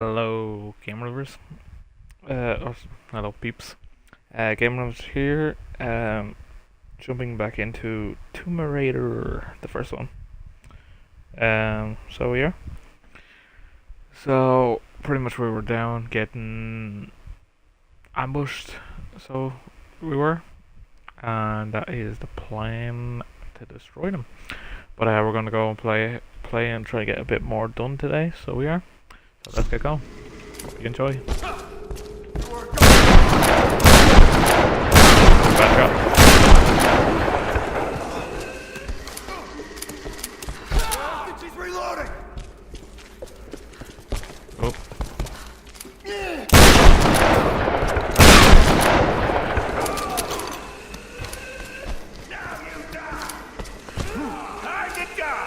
Hello, game lovers. Hello, peeps. Game lovers here. Jumping back into Tomb Raider, the first one. So yeah. So pretty much we were down, getting ambushed. So we were, and that is the plan to destroy them. But we're gonna go and play and try to get a bit more done today. So we are. So let's get going. Hope you enjoy. Back up. She's reloading. Oh. Now you die. Target guy.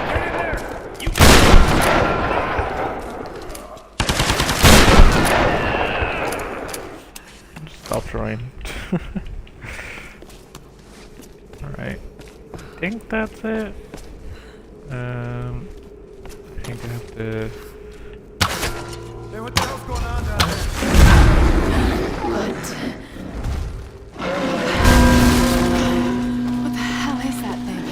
Get in there. You Stop trying. Alright. I think that's it. I think I have to. Hey, what the hell's going on down there? What the hell is that thing?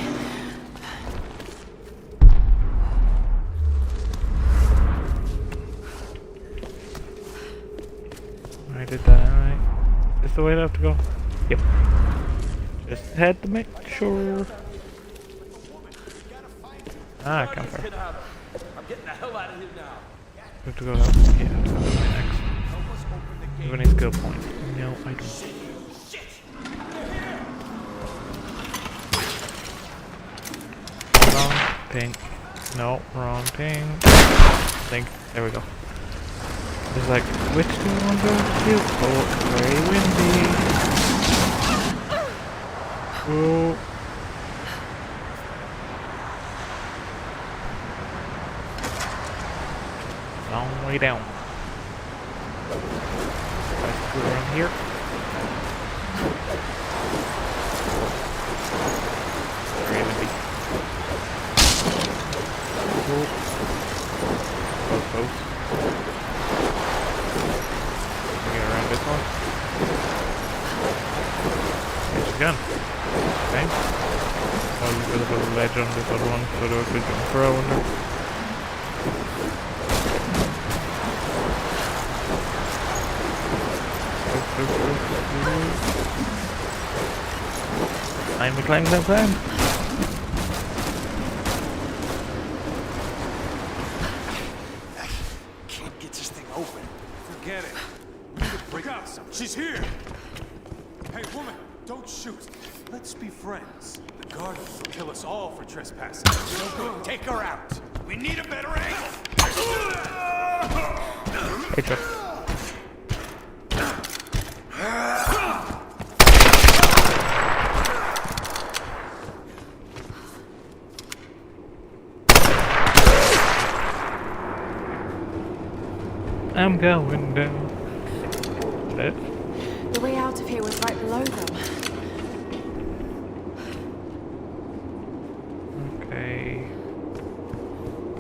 I did that, alright. Is this the way I have to go? Yep. Just had to make sure. Ah, campfire. I'm getting the hell out of here now. We have to go that way. Yeah, that's next. Help us open the Do gate. you have any skill points? No, I don't. Shit. Wrong thing. No, wrong thing. Think. There we go. It's like, which do you want to do? Oh, very windy. Oh. Long way down. Let's go around here. Very windy. Oh. Close. Get around this one. There's a gun. Okay. Oh, you could have put a ledge on this other one so that we can throw under. I'm reclaiming that plan. Can't get this thing open. Forget it. We need to break out some. She's here. Hey, woman, don't shoot. Let's be friends. The guard will kill us all for trespassing. No good. Take her out. We need a better angle. Hey, Chuck. I'm going down. Is that it? The way out of here was right below them. Okay.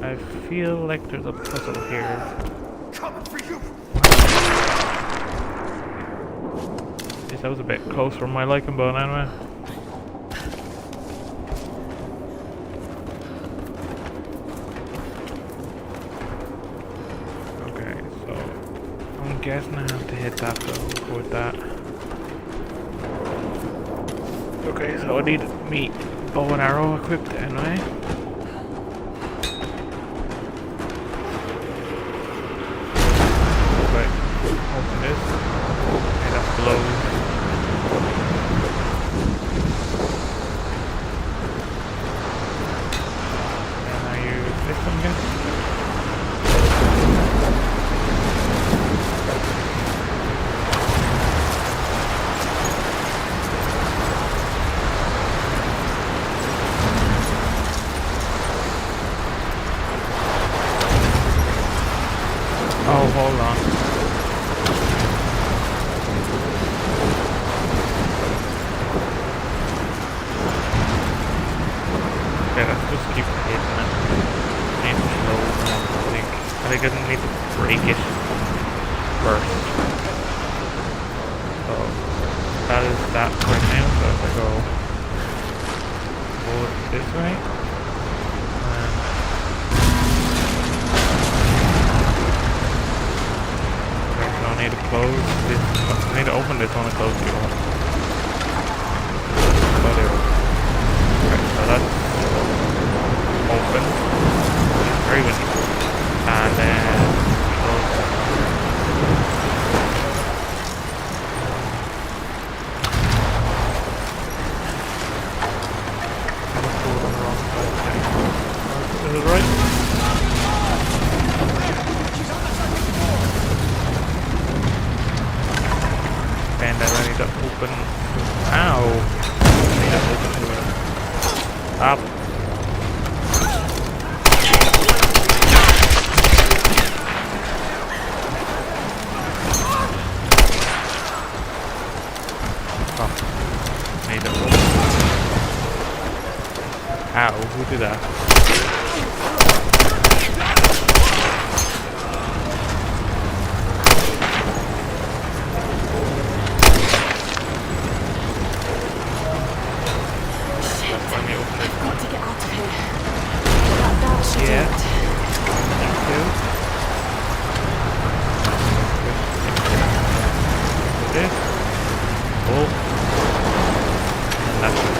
I feel like there's a puzzle here. Coming for you. Yes, that was a bit close for my liking, but anyway. Okay, so I'm guessing I have to hit that though with that. Okay, so I need me bow and arrow equipped anyway. Okay, open this. Okay, that's closed. And I use this one again. Oh, hold on. Okay, let's just keep hitting it. Need to slow down, I think. I think I need to break it first. So that is that right now. So if I go this way, and okay, so I need to close this. I need to open this one and close the other one. So there we go. Okay, so that's open. Very windy. And then close that one. Is it right? And then I need to open. Ow! I need to open the up. Oh. Need to open. Ow, who did that? Yeah. Thank you. This. Oh. And that's it.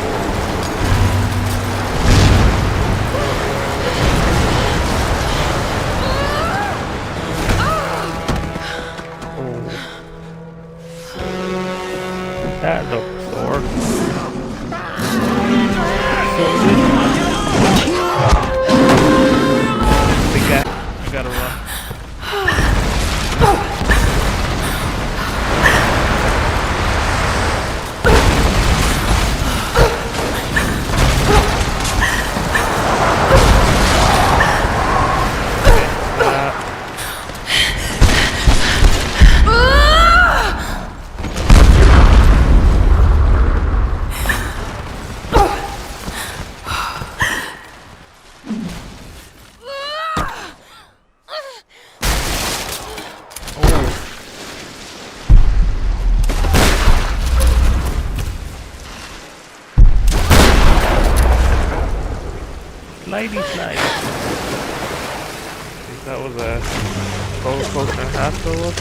Oh. That looks sore. So I gotta run. Slidey slide. That was a roller coaster and afterwards.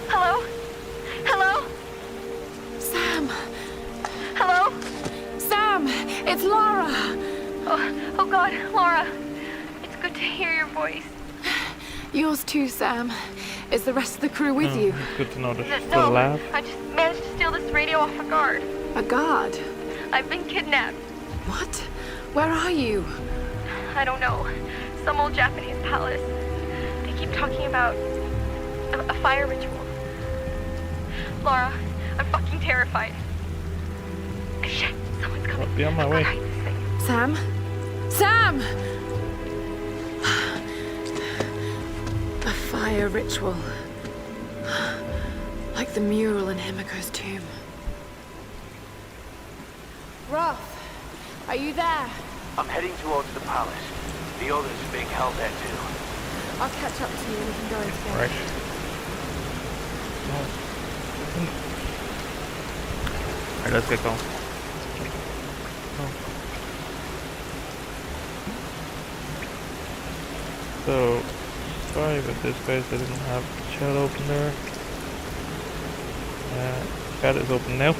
Hello? Hello? Sam! Hello? Sam! It's Laura! Oh God, Laura. It's good to hear your voice. Yours too, Sam. Is the rest of the crew with you? It's good to know that she's No, still alive. I just managed to steal this radio off a guard. A guard? I've been kidnapped. What? Where are you? I don't know. Some old Japanese palace. They keep talking about a fire ritual. Laura, I'm fucking terrified. Shit, someone's coming. I'll be on my way. Sam? Sam! A fire ritual. Like the mural in Himiko's tomb. Roth, are you there? I'm heading towards the palace. The others are being held there too. I'll catch up to you and we can go in together. Right. Alright, let's get going. Oh. So, sorry about this guys, I didn't have the chat open there. Chat is open now.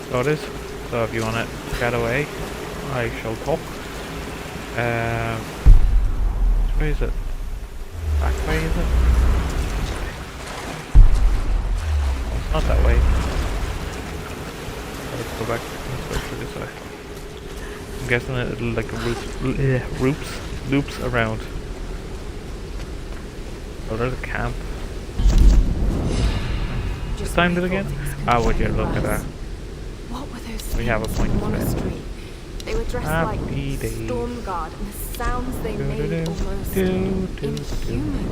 So it is. So if you want to chat away, I shall talk. Where is it? Back way is it? Oh, it's not that way. Let's go back. Let's go through this way. I'm guessing it'll like loops around. Oh, there's a camp. Just timed it again? Ah, would you look at that? What were those We have a point to say. monastery? dressed like Happy days. Storm Guard, and the sounds they made almost inhuman.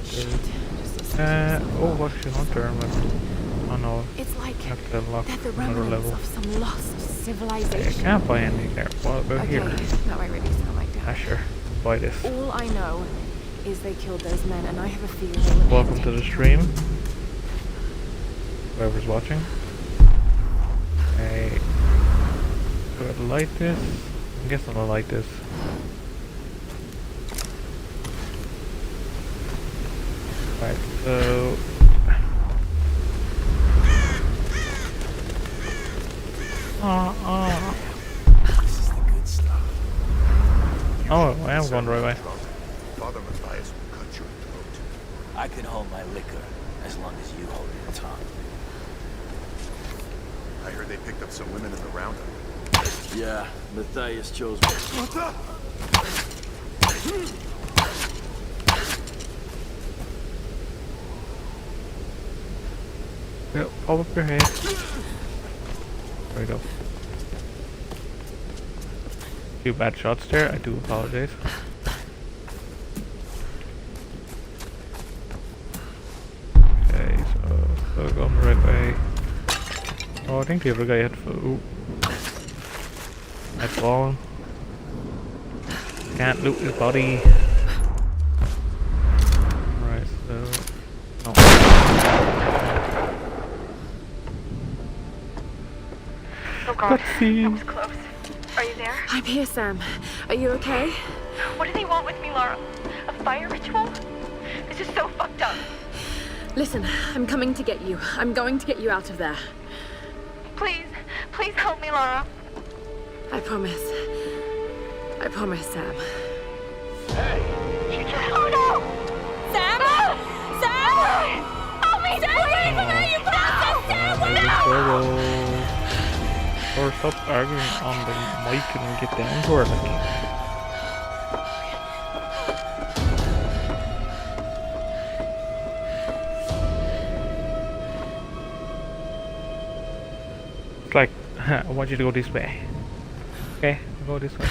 Shit, just listen to yourself. Oh, what's your hunter? Oh no, It's like have to unlock they're the another remnants level. of some lost I civilization. can't buy anything there. What about Okay, here? that might really sound like Ah, that. sure. Buy this. All I know is they killed those men, and I have a feeling they were Welcome to the stream. Whoever's watching. Hey, do I like this? I'm guessing I like this. Right, so This is the good stuff. oh, I am going the right way. Father Matthias will cut your throat. I can hold my liquor as long as you hold your tongue. I heard they picked up some women in the roundup. Yeah, Matthias chose me. What the? Yeah, pop up your head. There we go. Few bad shots there, I do apologize. Okay, so we're going the right way. Oh, I think the other guy had food. I'd fallen. Can't loot his body. Right, so no. Oh God, Let's see. that was close. Are you there? I'm here, Sam. Are you okay? What do they want with me, Laura? A fire ritual? This is so fucked up. Listen, I'm coming to get you. I'm going to get you out of there. Please, please help me, Laura. I promise. I promise, Sam. Hey, she just... Oh no! Sam! Sam! Help me! Stay away from her, you bastard! Stay away! Or stop arguing on the mic and get down to her, like. It's like, I want you to go this way. Okay, go this way.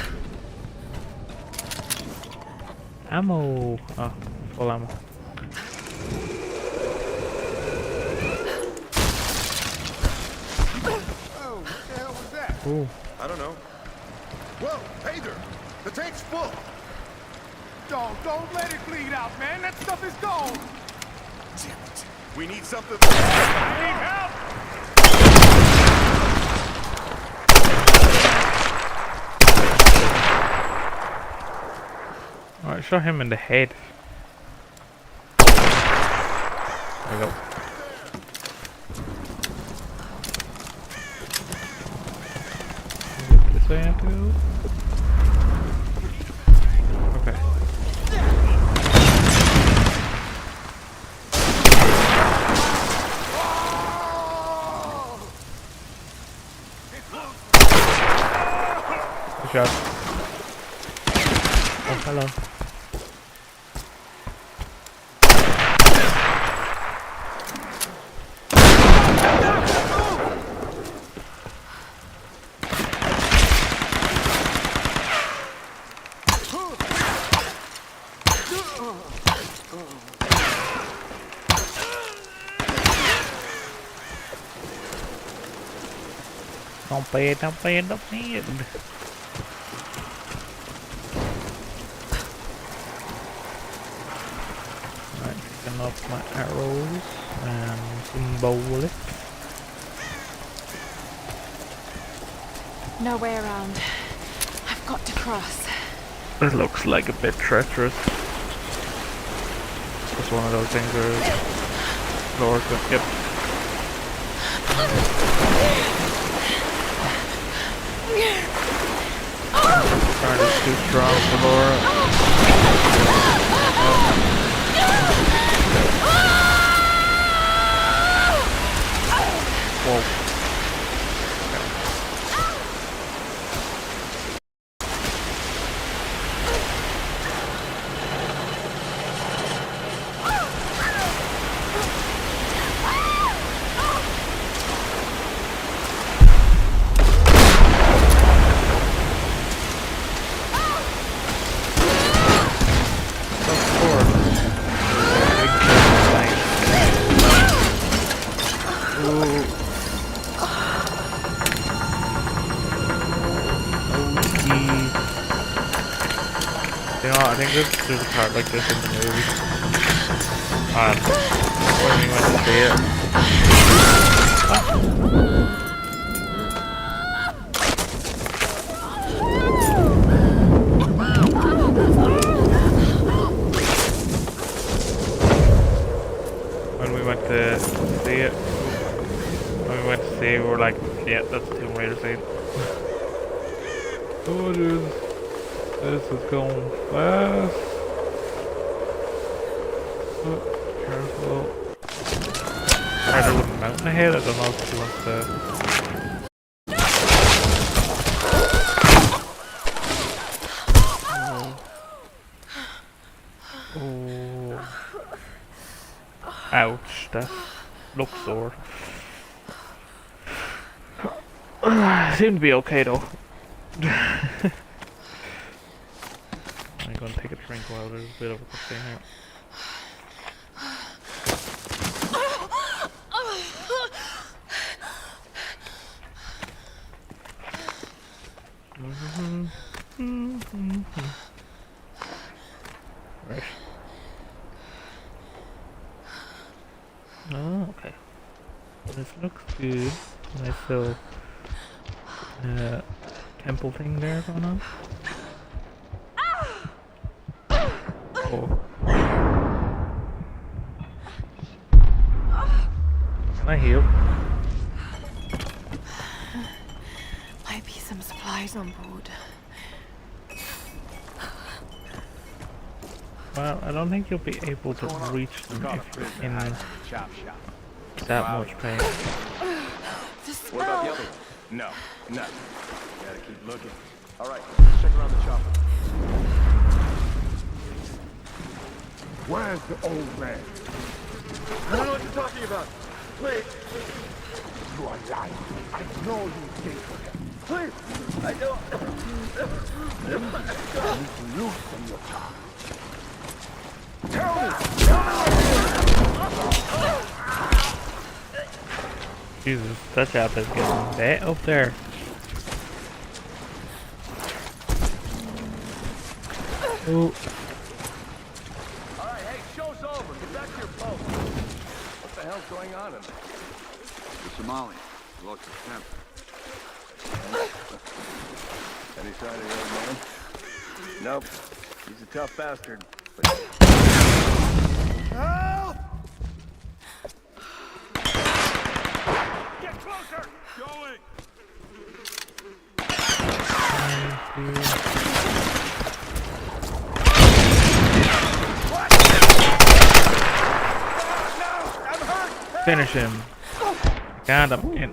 Ammo! Oh, full ammo. Oh, what the hell was that? Ooh. I don't know. Whoa, hey there! The tank's full! Don't let it bleed out, man. That stuff is gone. Damn it. We need something... I need help. Alright, shot him in the head. There we go. This way I have to go? Okay. Good shot. Oh, hello. Don't bad. Right, picking up my arrows and some bullets. No way around. I've got to cross. This looks like a bit treacherous. It's one of those things where Laura's going, yep. Trying to too strong for Laura. Whoa. You know, I think there's a part like this in the movie. And when we went to see it. When we went to see it. When we went to see it, we were like, yeah, that's the Tomb Raider scene. Oh dude. This is going fast. Oh, careful. There's a little mountain ahead. I don't know if she wants to. Oh. Ouch, that looks sore. Seemed to be okay though. I'm gonna take a drink while there's a bit of a thing here. Right. Oh, okay. This looks good. Nice little temple thing there going on. Oh. Can I heal? Might be some supplies on board. Well, I don't think you'll be able to reach them if you're in that much pain. The What about the smell! other one? No, nothing. Gotta keep looking. All right, let's check around the chopper. Where's the old man? I don't know what you're talking about. Please. You are lying. I know you did. Please. I don't. You need to loosen your tongue. Tell me! Jesus, that chap is getting that up there. Oh. Alright, hey, show's over. Get back to your post. What the hell's going on in there? The Somali. Lost his temper. Any sign of the old man? Nope. He's a tough bastard. Help! Get closer! Going! Finish him. Got him. In.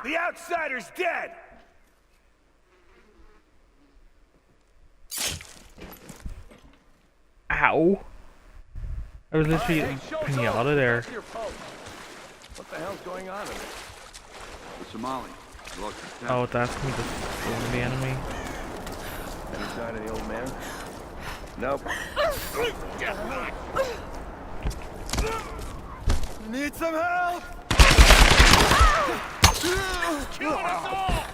The outsider's dead! Ow. I was literally Hey, show's pinata over. there. Back to your post. What the hell's going on in there? The Somali. Lost his temper. Oh, that's me just killing the enemy. Any sign of the old man? Nope. Need some help? Killing us all!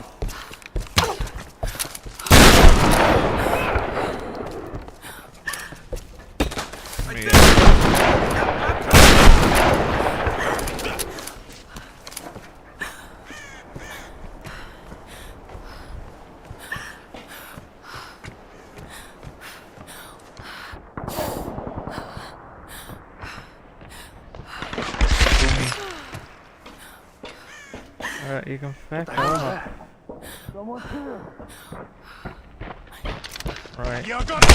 Alright, you can back off. Someone's here. Right. You're gonna...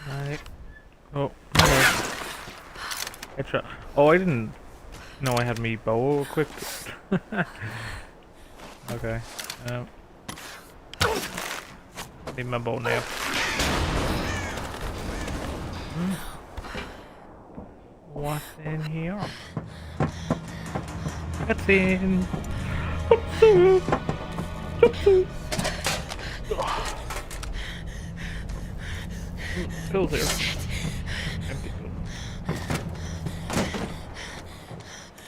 Right. Oh, hello. Headshot. Oh, I didn't No, I had me bow equipped. Okay. Need my bow now. What's in here? What's in? Pills here. Empty pill.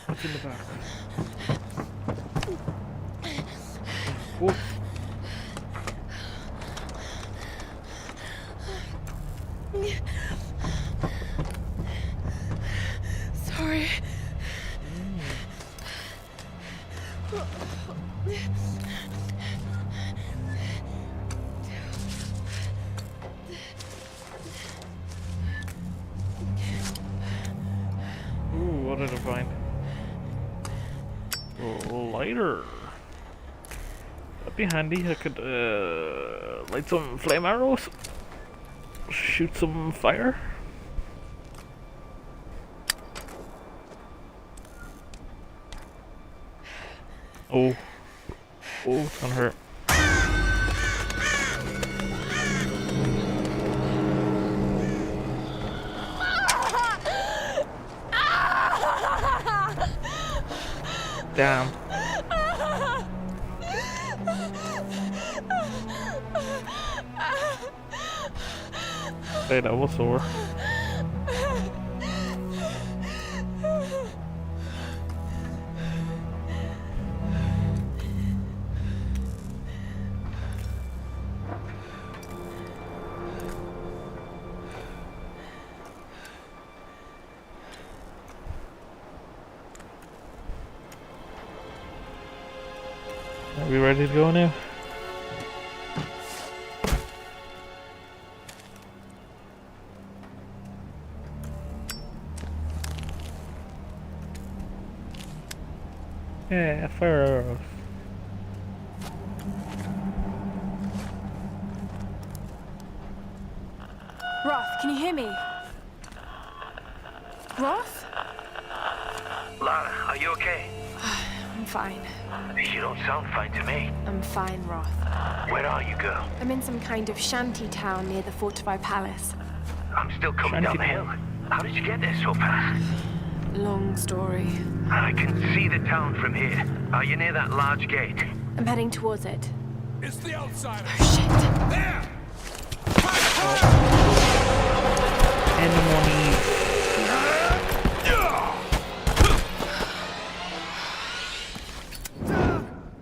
What's in the back? Oh. Sorry. Ooh, what did I find? Oh, lighter. That'd be handy. I could light some flame arrows. Shoot some fire. Oh. Oh, it's gonna hurt. Damn. Hey, that was sore. Are we ready to go now? Yeah, fire arrows. Roth, can you hear me? Roth? Lara, are you okay? I'm fine. You don't sound fine to me. I'm fine, Roth. Where are you, girl? I'm in some kind of shanty town near the fortified palace. I'm still coming down the hill. How did you get there so fast? Long story. I can see the town from here. Are you near that large gate? I'm heading towards it. It's the outsider. Oh, shit. There! Enemy.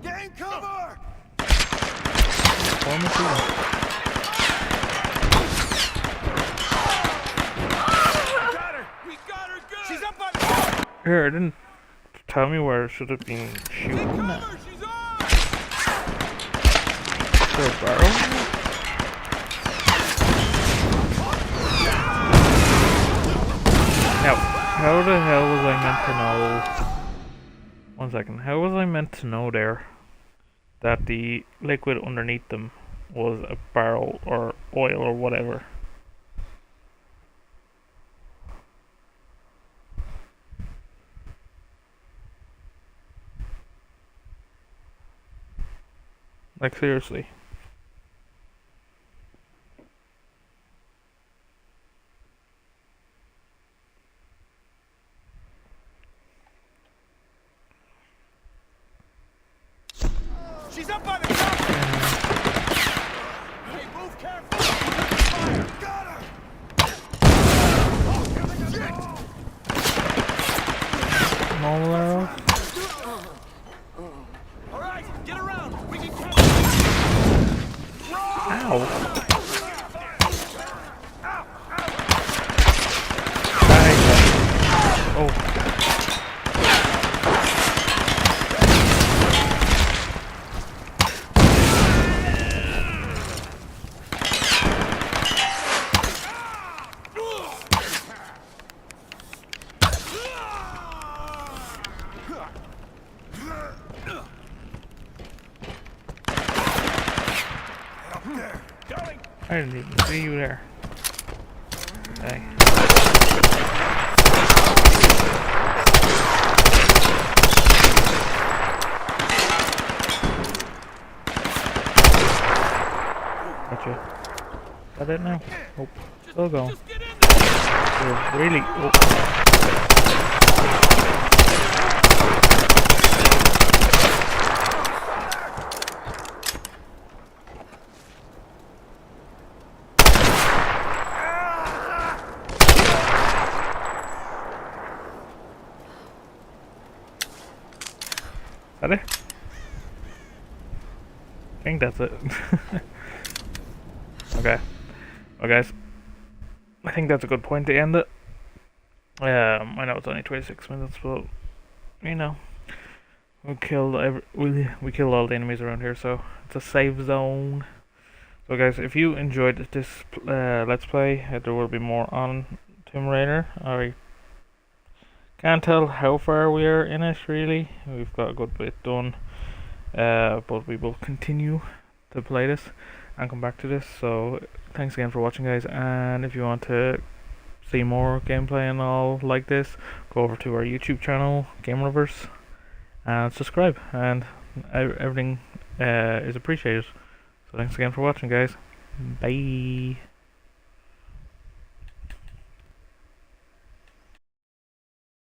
Gain cover! We got her good! She's up on the... Here, it didn't tell me where I should have been shooting at. Cover! She's on! Is there a barrel? Now, how the hell was I meant to know? 1 second. How was I meant to know there that the liquid underneath them was a barrel or oil or whatever? Like, seriously. She's up on the top! Hey, move careful! Fire! Got her! Normal arrow? Alright, get around! We can catch Ow! Oh. I didn't even see you there. Hey. that it now? Oh, still going. Really? Oh. Is that it? I think that's it. Okay. Well guys, I think that's a good point to end it. I know it's only 26 minutes, but you know, we killed we killed all the enemies around here, so it's a safe zone. So guys, if you enjoyed this let's play, there will be more on Tomb Raider. I can't tell how far we are in it really. We've got a good bit done, but we will continue to play this and come back to this. So thanks again for watching guys, and if you want to see more gameplay and all like this, go over to our YouTube channel, Game Lovers, and subscribe, and everything is appreciated. So thanks again for watching guys. Bye.